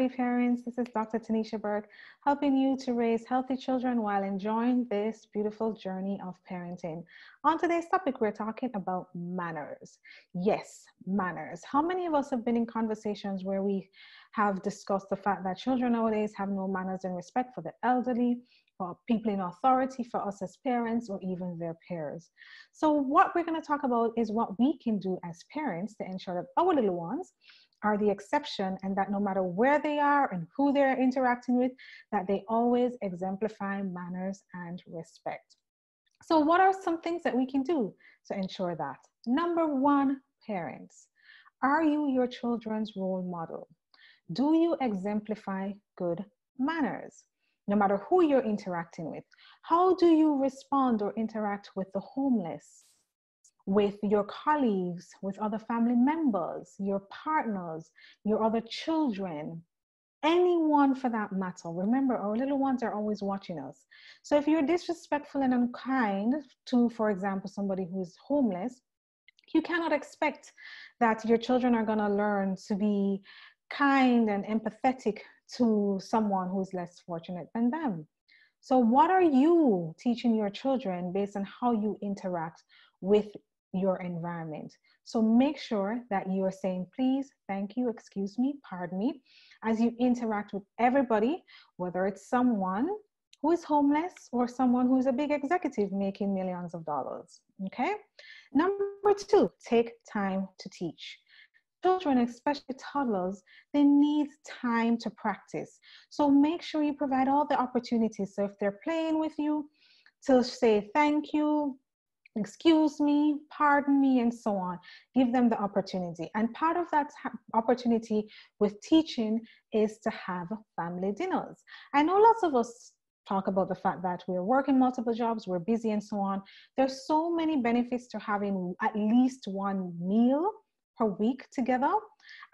Happy Parents. This is Dr. Taniesha Burke, helping you to raise healthy children while enjoying this beautiful journey of parenting. On today's topic, we're talking about manners. Yes, manners. How many of us have been in conversations where we have discussed the fact that children nowadays have no manners and respect for the elderly, for people in authority, for us as parents, or even their peers? So what we're going to talk about is what we can do as parents to ensure that our little ones are the exception, and that no matter where they are and who they're interacting with, that they always exemplify manners and respect. So what are some things that we can do to ensure that? Number one, parents. Are you your children's role model? Do you exemplify good manners? No matter who you're interacting with, how do you respond or interact with the homeless, with your colleagues, with other family members, your partners, your other children, anyone for that matter? Remember, our little ones are always watching us. So if you're disrespectful and unkind to, for example, somebody who's homeless, you cannot expect that your children are going to learn to be kind and empathetic to someone who's less fortunate than them. So what are you teaching your children based on how you interact with your environment? So make sure that you are saying please, thank you, excuse me, pardon me, as you interact with everybody, whether it's someone who is homeless or someone who's a big executive making millions of dollars. Okay. Number two, take time to teach. Children, especially toddlers, they need time to practice. So make sure you provide all the opportunities. So if they're playing with you, to say thank you, excuse me, pardon me, and so on. Give them the opportunity. And part of that opportunity with teaching is to have family dinners. I know lots of us talk about the fact that we're working multiple jobs, we're busy and so on. There's so many benefits to having at least one meal per week together.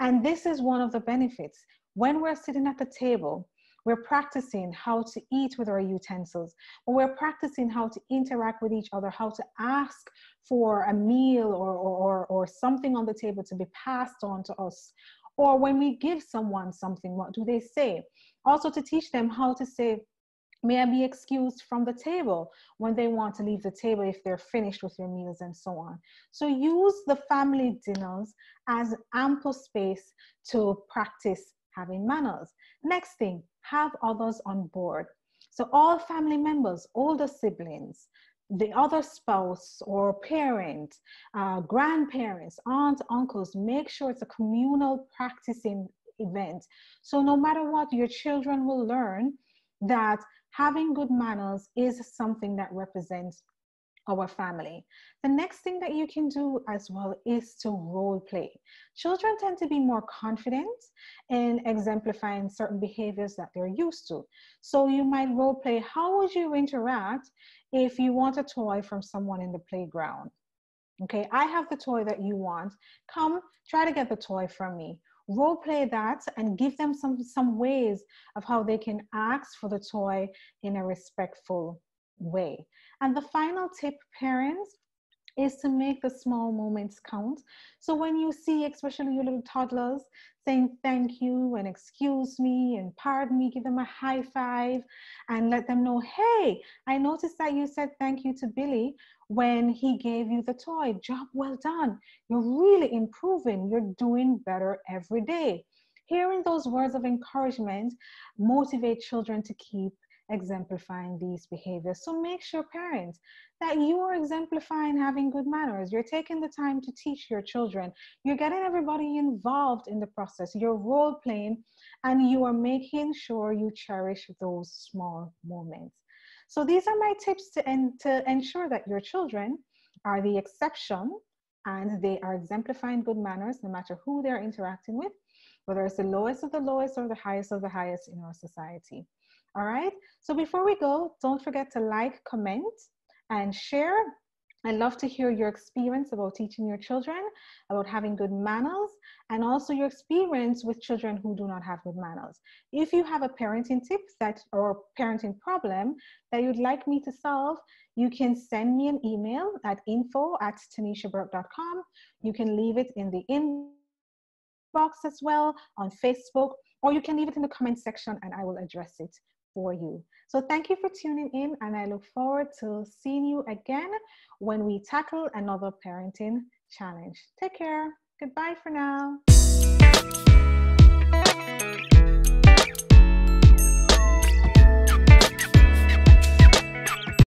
And this is one of the benefits. When we're sitting at the table, we're practicing how to eat with our utensils, or we're practicing how to interact with each other, how to ask for a meal or something on the table to be passed on to us. Or when we give someone something, what do they say? Also to teach them how to say, may I be excused from the table when they want to leave the table if they're finished with their meals and so on. So use the family dinners as ample space to practice having manners. Next thing, have others on board. So all family members, older siblings, the other spouse or parent, grandparents, aunts, uncles, make sure it's a communal practicing event. So no matter what, your children will learn that having good manners is something that represents our family. The next thing that you can do as well is to role play. Children tend to be more confident in exemplifying certain behaviors that they're used to. So you might role play, how would you interact if you want a toy from someone in the playground? Okay, I have the toy that you want. Come, try to get the toy from me. Role play that and give them some ways of how they can ask for the toy in a respectful way. And the final tip, parents, is to make the small moments count. So when you see, especially your little toddlers, saying thank you and excuse me and pardon me, give them a high five and let them know, hey, I noticed that you said thank you to Billy when he gave you the toy. Job well done. You're really improving. You're doing better every day. Hearing those words of encouragement motivate children to keep exemplifying these behaviors. So make sure, parents, that you are exemplifying having good manners. You're taking the time to teach your children. You're getting everybody involved in the process. You're role playing, and you are making sure you cherish those small moments. So these are my tips to ensure that your children are the exception and they are exemplifying good manners no matter who they're interacting with, whether it's the lowest of the lowest or the highest of the highest in our society. All right. So before we go, don't forget to like, comment, and share. I'd love to hear your experience about teaching your children, about having good manners, and also your experience with children who do not have good manners. If you have a parenting tip or parenting problem that you'd like me to solve, you can send me an email at info@tanieshaburke.com. You can leave it in the inbox box as well, on Facebook, or you can leave it in the comment section and I will address it for you. So thank you for tuning in, and I look forward to seeing you again when we tackle another parenting challenge. Take care. Goodbye for now.